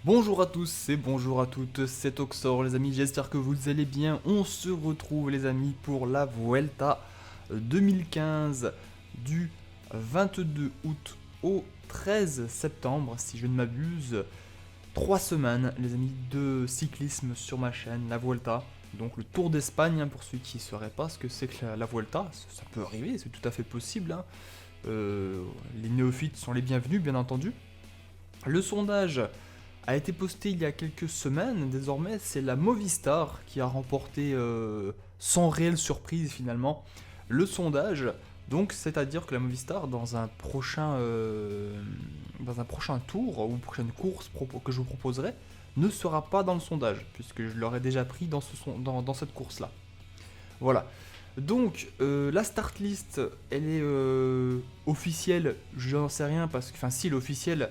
Bonjour à tous et bonjour à toutes, c'est Oxor les amis, j'espère que vous allez bien. On se retrouve les amis pour la Vuelta 2015 du 22 août au 13 septembre si je ne m'abuse. 3 semaines les amis de cyclisme sur ma chaîne, la Vuelta. Donc le Tour d'Espagne pour ceux qui ne sauraient pas ce que c'est que la Vuelta, ça peut arriver, c'est tout à fait possible. Les néophytes sont les bienvenus bien entendu. Le sondage a été posté il y a quelques semaines, désormais c'est la Movistar qui a remporté sans réelle surprise finalement le sondage. Donc c'est-à-dire que la Movistar dans un prochain tour ou prochaine course que je vous proposerai ne sera pas dans le sondage puisque je l'aurais déjà pris dans cette course là. Voilà. Donc la start list elle est officielle, je n'en sais rien parce que, enfin si elle est officielle,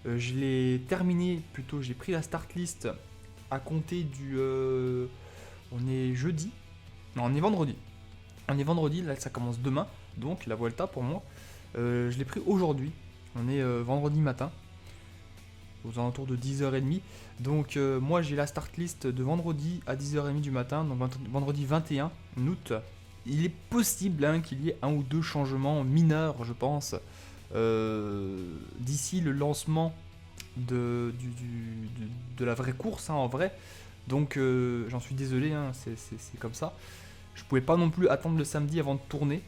je l'ai terminé, plutôt j'ai pris la start list à compter du... on est jeudi. Non, on est vendredi. On est vendredi, là ça commence demain, donc la Vuelta pour moi. Je l'ai pris aujourd'hui, on est vendredi matin, aux alentours de 10h30. Donc moi j'ai la start list de vendredi à 10h30 du matin, donc vendredi 21 août. Il est possible qu'il y ait un ou deux changements mineurs, je pense, d'ici le lancement de la vraie course en vrai. Donc j'en suis désolé, c'est comme ça. Je pouvais pas non plus attendre le samedi avant de tourner,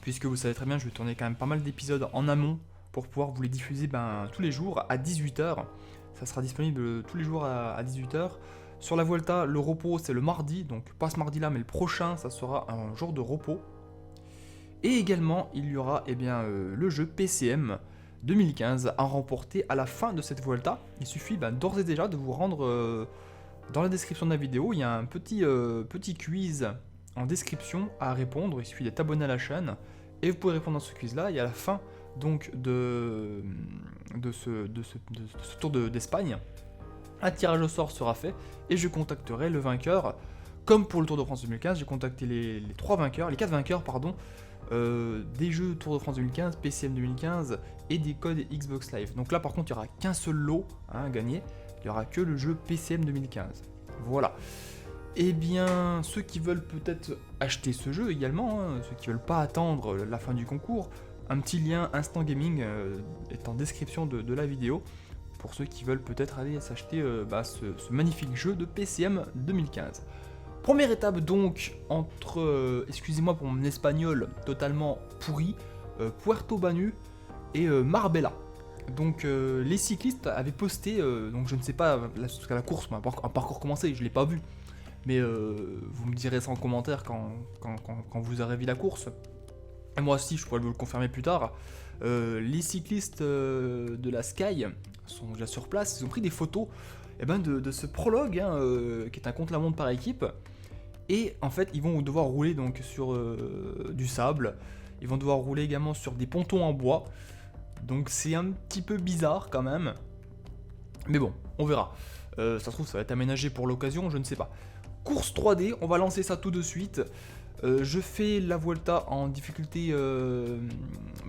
puisque vous savez très bien, je vais tourner quand même pas mal d'épisodes en amont pour pouvoir vous les diffuser tous les jours à 18h. Ça sera disponible tous les jours à 18h. Sur la Vuelta, le repos c'est le mardi, donc pas ce mardi là, mais le prochain, ça sera un jour de repos. Et également, il y aura le jeu PCM 2015 à remporter à la fin de cette Vuelta. Il suffit d'ores et déjà de vous rendre dans la description de la vidéo. Il y a un petit quiz en description à répondre. Il suffit d'être abonné à la chaîne et vous pouvez répondre à ce quiz là. Et à la fin donc de ce tour d'Espagne, un tirage au sort sera fait et je contacterai le vainqueur. Comme pour le Tour de France 2015, j'ai contacté les 4 vainqueurs des jeux Tour de France 2015, PCM 2015 et des codes Xbox Live. Donc là par contre il n'y aura qu'un seul lot à gagner, il n'y aura que le jeu PCM 2015. Voilà. Et bien ceux qui veulent peut-être acheter ce jeu également, ceux qui veulent pas attendre la fin du concours, un petit lien Instant Gaming est en description de la vidéo pour ceux qui veulent peut-être aller s'acheter ce magnifique jeu de PCM 2015. Première étape donc entre, excusez-moi pour mon espagnol totalement pourri, Puerto Banús et Marbella. Donc les cyclistes avaient posté, donc je ne sais pas, jusqu'à la course, un parcours commencé, je ne l'ai pas vu, mais vous me direz ça en commentaire quand vous aurez vu la course. Et moi aussi, je pourrais vous le confirmer plus tard. Les cyclistes de la Sky sont déjà sur place, ils ont pris des photos de ce prologue qui est un contre-la-montre par équipe. Et en fait, ils vont devoir rouler donc sur du sable. Ils vont devoir rouler également sur des pontons en bois. Donc c'est un petit peu bizarre quand même. Mais bon, on verra. Ça se trouve, ça va être aménagé pour l'occasion, je ne sais pas. Course 3D, on va lancer ça tout de suite. Je fais la Vuelta en difficulté...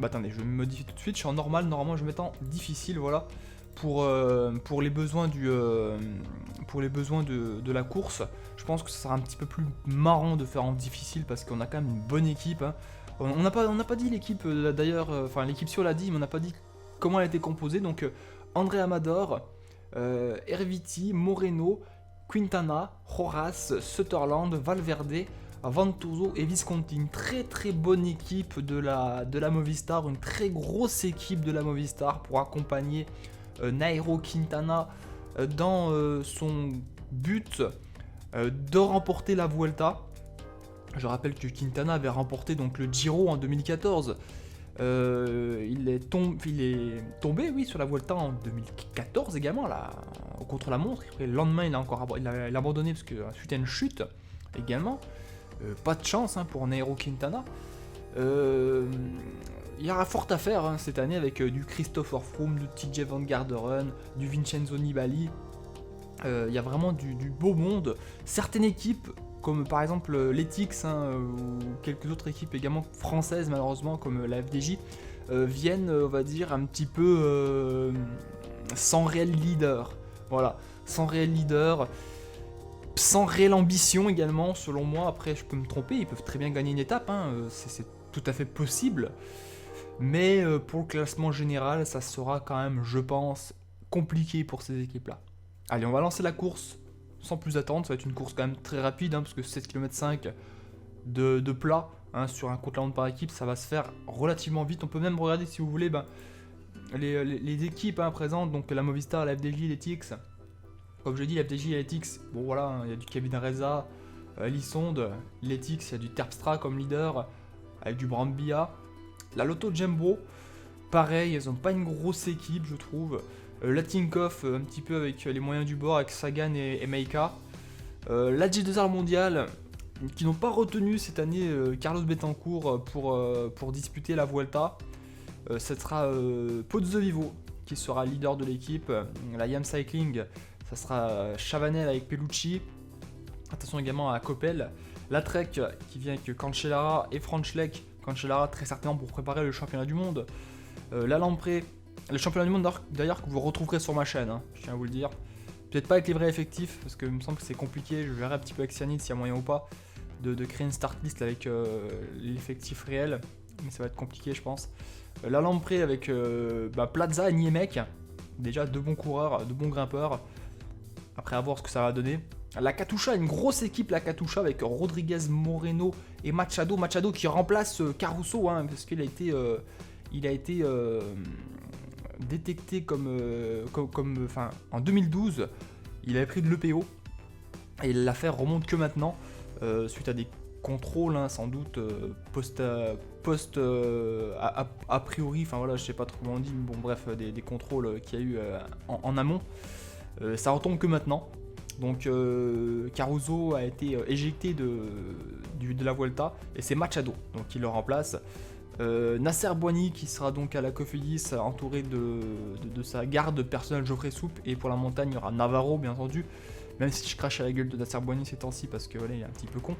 attendez, je vais me modifier tout de suite. Je suis en normal, normalement je vais mettre en difficile, voilà. Pour les besoins de la course. Je pense que ça sera un petit peu plus marrant de faire en difficile parce qu'on a quand même une bonne équipe. On n'a pas dit l'équipe d'ailleurs, l'équipe sur l'a dit, mais on n'a pas dit comment elle était composée. Donc André Amador, Erviti, Moreno, Quintana, Horace, Sutherland, Valverde, Vantuzzo et Visconti. Une très très bonne équipe de la Movistar, une très grosse équipe de la Movistar pour accompagner Nairo Quintana dans son but de remporter la Vuelta. Je rappelle que Quintana avait remporté donc le Giro en 2014. Il est tombé sur la Vuelta en 2014 également contre la montre. Après, le lendemain il a abandonné parce que suite à une chute également. Pas de chance pour Nairo Quintana. Il y aura fort à faire cette année avec du Christopher Froome, du TJ Van Garderen, du Vincenzo Nibali. Il y a vraiment du beau monde. Certaines équipes, comme par exemple l'Ethics ou quelques autres équipes également françaises malheureusement, comme la FDJ, viennent, on va dire, un petit peu sans réel leader. Voilà, sans réel leader, sans réelle ambition également, selon moi. Après, je peux me tromper, ils peuvent très bien gagner une étape, hein, c'est tout à fait possible. Mais pour le classement général, ça sera quand même, je pense, compliqué pour ces équipes-là. Allez, on va lancer la course sans plus attendre. Ça va être une course quand même très rapide, hein, parce que 7,5 km de plat, hein, sur un contre-la-montre par équipe, ça va se faire relativement vite. On peut même regarder, si vous voulez, les équipes, hein, présentes, donc la Movistar, la FDJ, les TX. Comme je dis, la FDJ et les TX, bon voilà, hein, il y a du Kevin Reza, Lissonde, les TX, il y a du Terpstra comme leader, avec du Brambilla. La Lotto Jumbo, pareil, ils n'ont pas une grosse équipe, je trouve. La Tinkoff, un petit peu avec les moyens du bord, avec Sagan et Meika. La G2R mondiale, qui n'ont pas retenu cette année Carlos Betancourt pour disputer la Vuelta. Ce sera Pozzovivo qui sera leader de l'équipe. La Yam Cycling, ça sera Chavanel avec Pellucci. Attention également à Coppel. La Trek qui vient avec Cancellara et Franschleck. Cancellara très certainement pour préparer le championnat du monde. La Lamprey, le championnat du monde d'ailleurs que vous retrouverez sur ma chaîne, hein, je tiens à vous le dire. Peut-être pas avec les vrais effectifs, parce que il me semble que c'est compliqué, je verrai un petit peu avec Cyanide s'il y a moyen ou pas de créer une start list avec l'effectif réel, mais ça va être compliqué je pense. La Lamprey avec Plaza et Niemek, déjà deux bons coureurs, deux bons grimpeurs, après à voir ce que ça va donner. La Katusha, une grosse équipe, la Katusha, avec Rodriguez, Moreno et Machado. Machado qui remplace Caruso, hein, parce qu'il a été, détecté en 2012. Il avait pris de l'EPO et l'affaire remonte que maintenant, suite à des contrôles, hein, sans doute a priori, enfin voilà, je sais pas trop comment on dit, mais bon bref, des contrôles qu'il y a eu en amont. Ça retombe que maintenant. Donc Caruso a été éjecté de la Vuelta et c'est Machado donc qui le remplace. Nasser Boigny qui sera donc à la Cofidis entouré de sa garde personnelle Geoffrey Soupe, et pour la montagne il y aura Navarro bien entendu, même si je crache à la gueule de Nasser Boigny ces temps-ci parce que voilà, il est un petit peu con.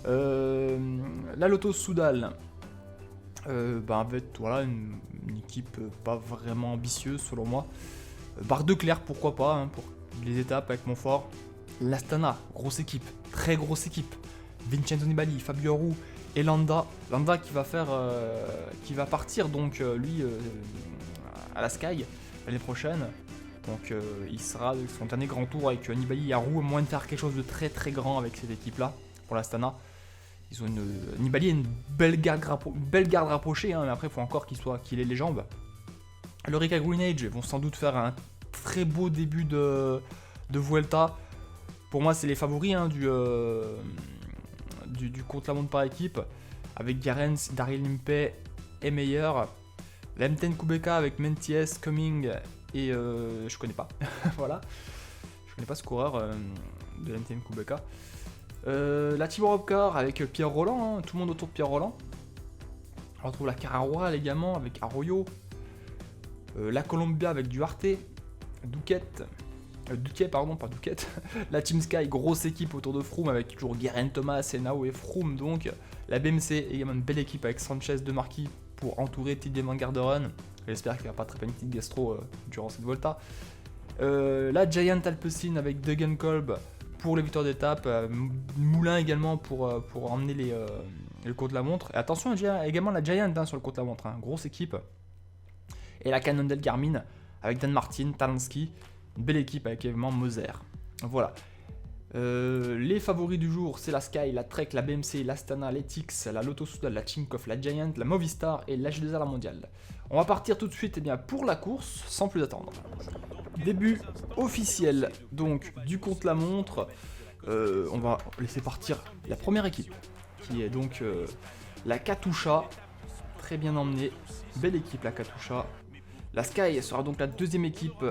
La Lotto Soudal, avec voilà, une équipe pas vraiment ambitieuse selon moi. Barre de Clair pourquoi pas, hein, pour les étapes avec Montfort. L'Astana, grosse équipe, très grosse équipe. Vincenzo Nibali, Fabio Aru et Landa qui va partir donc lui à la Sky l'année prochaine. Donc il sera son dernier grand tour avec Nibali et Aru, à moins de faire quelque chose de très très grand avec cette équipe là pour l'Astana. Ils ont Nibali a une belle garde rapprochée, hein, mais après il faut encore qu'il ait les jambes. Le Rika Greenage vont sans doute faire un très beau début de Vuelta. Pour moi, c'est les favoris, hein, du contre-la-montre par équipe, avec Garens, Daryl Impey et Meyer. La M10 Kubeka avec Menties, Cumming et je connais pas. Voilà, je connais pas ce coureur de la M10 Kubeka. La Tibor Upcar avec Pierre Roland, hein, tout le monde autour de Pierre Roland. On retrouve la Carrera également avec Arroyo. La Columbia avec Duarte, Duquet, pardon, pas Duquet. La Team Sky, grosse équipe autour de Froome avec toujours Geraint Thomas, Senao et Froome donc. La BMC, également une belle équipe avec Sanchez, De Marquis pour entourer Teddy Van Garderen. J'espère qu'il ne va pas très une petite gastro durant cette Volta. La Giant Alpecin avec Degenkolb pour les victoires d'étape. Moulin également pour emmener le contre-la-montre. Et attention, également la Giant, hein, sur le contre-la-montre, hein, grosse équipe. Et la Cannondale Garmin avec Dan Martin, Talansky, une belle équipe avec également Moser. Voilà. Les favoris du jour, c'est la Sky, la Trek, la BMC, l'Astana, l'Etix, la Lotto Soudal, la Tinkoff, la Giant, la Movistar et la G2R la mondiale. On va partir tout de suite pour la course, sans plus attendre. Début officiel donc du contre-la-montre. On va laisser partir la première équipe, qui est donc la Katusha. Très bien emmenée, belle équipe la Katusha. La Sky sera donc la deuxième équipe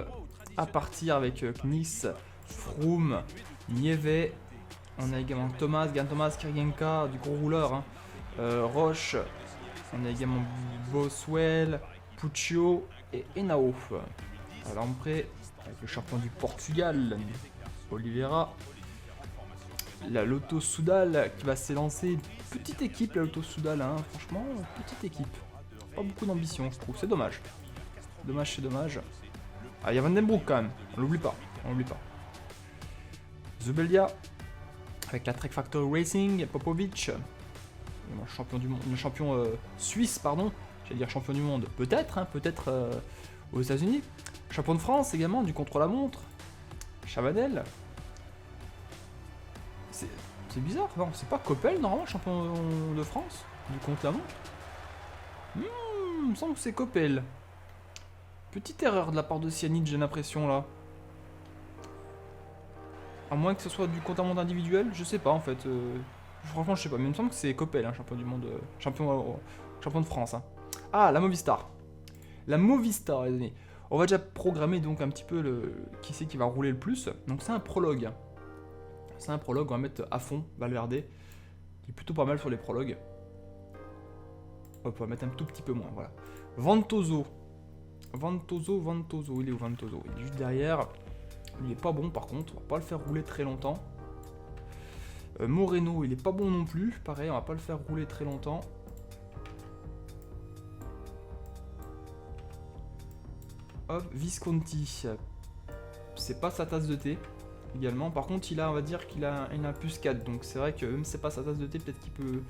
à partir avec Knis, Froome, Nieve. On a également Geraint Thomas, Kirienka, du gros rouleur, hein. Roche. On a également Boswell, Puccio et Henao. À l'entrée avec le champion du Portugal, Oliveira. La Lotto Soudal qui va s'élancer. Petite équipe la Lotto Soudal, hein. Franchement, petite équipe. Pas beaucoup d'ambition je trouve, c'est dommage. C'est dommage. Ah, il y a Van Den Broek quand même, on l'oublie pas. on n'oublie pas. Zubelia, avec la Trek Factor Racing, Popovic, champion du monde, champion suisse, pardon, j'allais dire champion du monde, peut-être, hein, peut-être aux États-Unis. Champion de France également, du contre-la-montre, Chavanel. C'est bizarre, non, c'est pas Coppel normalement, champion de France, du contre-la-montre. Il me semble que c'est Coppel. Petite erreur de la part de Cyanide, j'ai l'impression là. À moins que ce soit du contre-la-montre individuel, je sais pas en fait. Franchement, je sais pas, mais il me semble que c'est Coppel, hein, champion du monde, champion de France. Hein. Ah, la Movistar. La Movistar, les amis. On va déjà programmer donc un petit peu qui c'est qui va rouler le plus. Donc c'est un prologue. C'est un prologue, on va mettre à fond Valverde. Qui est plutôt pas mal sur les prologues. Hop, on va mettre un tout petit peu moins, voilà. Ventoso, il est où Ventoso? Il est juste derrière. Il est pas bon par contre, on va pas le faire rouler très longtemps. Moreno, il est pas bon non plus. Pareil, on va pas le faire rouler très longtemps. Hop, Visconti. C'est pas sa tasse de thé également. Par contre, on va dire qu'il a un plus 4. Donc c'est vrai que même si c'est pas sa tasse de thé, peut-être qu'il peut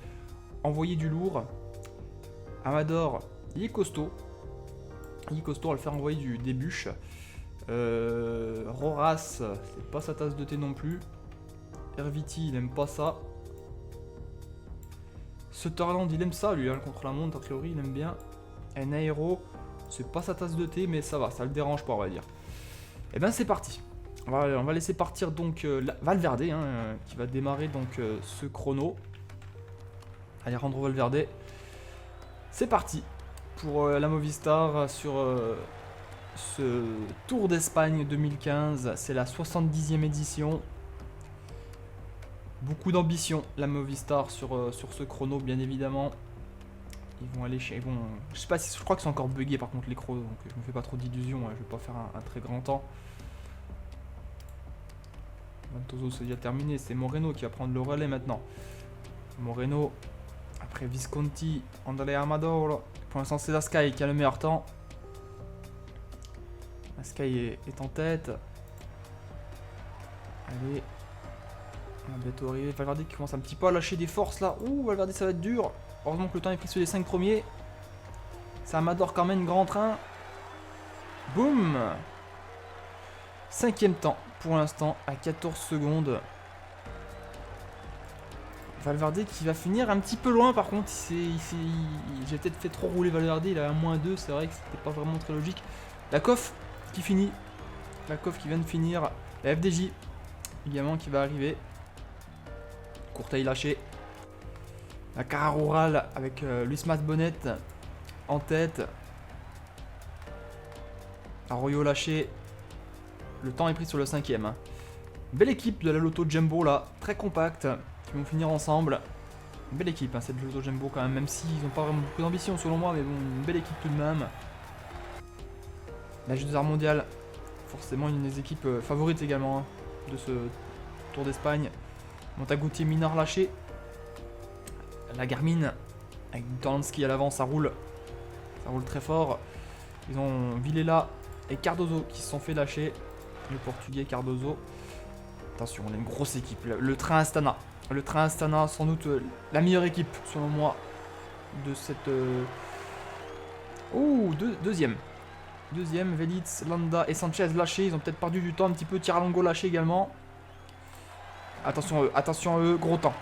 envoyer du lourd. Amador, il est costaud. On va le faire envoyer des bûches. Roras, c'est pas sa tasse de thé non plus. Herviti, il aime pas ça. Sutherland, il aime ça, lui, hein, contre la montre, a priori, il aime bien. Nairo, c'est pas sa tasse de thé, mais ça va, ça le dérange pas, on va dire. Et ben c'est parti. On va laisser partir donc Valverde, hein, qui va démarrer donc ce chrono. Alejandro Valverde. C'est parti pour la Movistar sur ce Tour d'Espagne 2015. C'est la 70e édition. Beaucoup d'ambition, la Movistar sur ce chrono, bien évidemment. Ils vont aller chez... je sais pas si... Je crois qu'ils sont encore buggés par contre les chronos, donc je me fais pas trop d'illusions, hein, je vais pas faire un très grand temps. Ventoso c'est déjà terminé, c'est Moreno qui va prendre le relais maintenant. Moreno, après Visconti, Andrea Amador. Pour l'instant c'est Askai qui a le meilleur temps. Askai est en tête. Allez. Vettori, Valverde qui commence un petit peu à lâcher des forces là. Ouh, Valverde ça va être dur. Heureusement que le temps est pris sur les 5 premiers. C'est Amador quand même, grand train. Boum. 5ème temps pour l'instant à 14 secondes. Valverde qui va finir un petit peu loin par contre. J'ai peut-être fait trop rouler Valverde, il a un -2, c'est vrai que c'était pas vraiment très logique. La Coff qui finit. La Coff qui vient de finir. La FDJ également qui va arriver. Courteil lâché. La Carrera avec Luis Masbonet en tête. Arroyo lâché. Le temps est pris sur le 5ème. Hein. Belle équipe de la Lotto Jumbo là, très compacte, qui vont finir ensemble. Belle équipe hein, cette Lotto Jumbo quand même s'ils n'ont pas vraiment beaucoup d'ambition selon moi, mais bon, une belle équipe tout de même. La J2R mondiale, forcément une des équipes favorites également hein, de ce Tour d'Espagne. Montaguti mineur lâché. La Garmin avec Torlansky à l'avant, ça roule très fort. Ils ont Villela et Cardozo qui se sont fait lâcher. Le portugais Cardozo. Attention, on a une grosse équipe. Le train Astana. Le train Astana, sans doute la meilleure équipe, selon moi, de cette... Oh, deuxième. Deuxième, Velitz, Landa et Sanchez lâchés. Ils ont peut-être perdu du temps un petit peu. Tiralongo lâché également. Attention à eux, gros temps.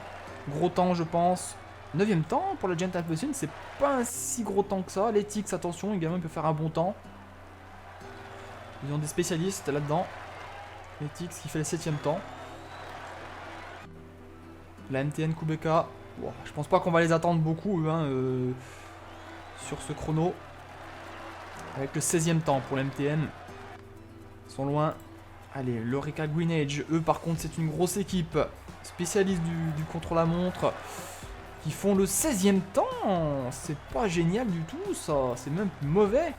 Gros temps, je pense. 9ème temps pour la Giant Alpecin, c'est pas un si gros temps que ça. Les Tix, attention, également, il peut faire un bon temps. Ils ont des spécialistes là-dedans. Les Tix qui fait le 7ème temps. La MTN Kubeka. Bon, je pense pas qu'on va les attendre beaucoup hein, sur ce chrono. Avec le 16ème temps pour la MTN. Ils sont loin. Allez, l'Orica Greenage, eux par contre c'est une grosse équipe, spécialiste du contre-la-montre, qui font le 16ème temps. C'est pas génial du tout ça, c'est même mauvais.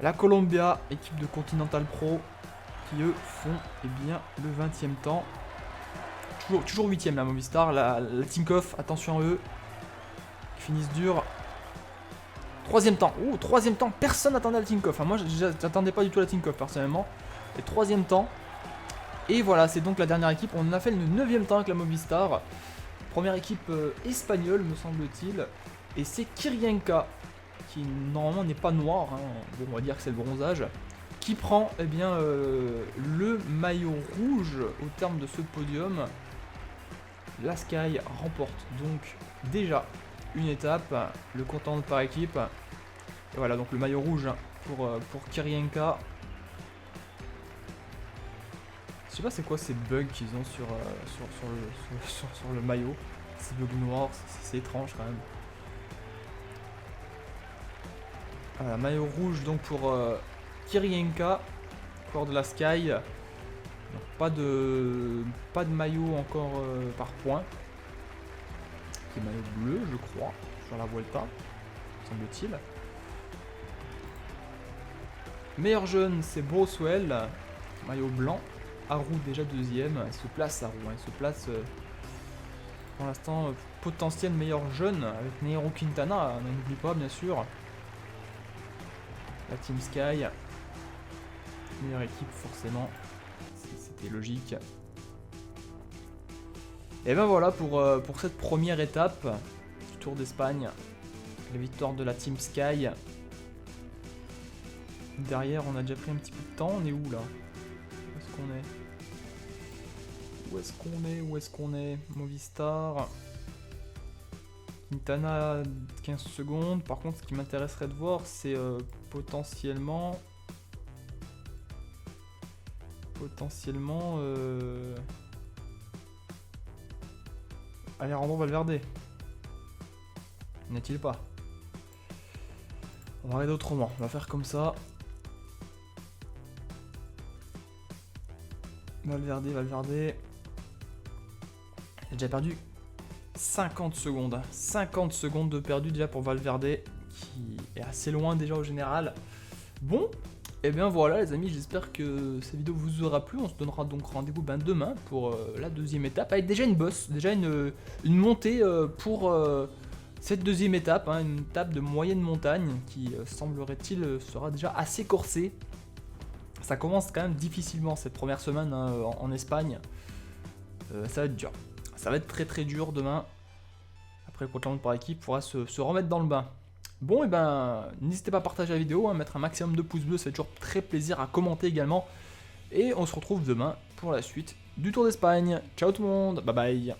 La Columbia, équipe de Continental Pro, qui eux font bien le 20ème temps. Toujours 8ème la Movistar, la Tinkoff, attention à eux, qui finissent dur. 3ème temps, oh 3ème temps, personne n'attendait la Tinkoff, hein. Moi j'attendais pas du tout la Tinkoff personnellement. et 3ème temps. Et voilà, c'est donc la dernière équipe. On a fait le 9ème temps avec la Movistar. Première équipe espagnole, me semble-t-il. Et c'est Kirienka, qui normalement n'est pas noir, hein. Bon, on va dire que c'est le bronzage, qui prend eh bien, le maillot rouge au terme de ce podium. La Sky remporte donc déjà une étape, le compte par équipe. Et voilà, donc le maillot rouge pour Kirienka. Je sais pas c'est quoi ces bugs qu'ils ont sur le maillot. Ces bugs noirs, c'est étrange quand même. Voilà, maillot rouge donc pour Kirienka, coureur de la Sky. Donc, pas de maillot encore par point. Qui est maillot bleu, je crois, sur la Vuelta, semble-t-il. Meilleur jeune, c'est Broswell, maillot blanc. Aru déjà 2ème, il se place Aru, hein. Il se place pour l'instant potentiel meilleur jeune avec Nairo Quintana, on n'oublie pas bien sûr. La Team Sky, meilleure équipe forcément, c'était logique. Et ben voilà pour cette première étape du Tour d'Espagne, la victoire de la Team Sky. Derrière on a déjà pris un petit peu de temps, on est où là? Où est-ce qu'on est? Où est-ce qu'on est? Movistar. Quintana 15 secondes. Par contre, ce qui m'intéresserait de voir, c'est potentiellement. Alejandro Valverde. N'est-il pas? On va regarder autrement. On va faire comme ça. Valverde. J'ai déjà perdu 50 secondes. 50 secondes de perdu déjà pour Valverde, qui est assez loin déjà au général. Bon, et bien voilà les amis, j'espère que cette vidéo vous aura plu. On se donnera donc rendez-vous demain pour la 2ème étape, avec déjà une bosse, déjà une montée pour cette 2ème étape, hein, une étape de moyenne montagne qui semblerait-il sera déjà assez corsée. Ça commence quand même difficilement cette première semaine hein, en Espagne. Ça va être dur. Ça va être très très dur demain. Après le contre-la-montre par équipe, il faudra se remettre dans le bain. Bon, et ben, n'hésitez pas à partager la vidéo, à mettre un maximum de pouces bleus, ça fait toujours très plaisir, à commenter également. Et on se retrouve demain pour la suite du Tour d'Espagne. Ciao tout le monde, bye bye.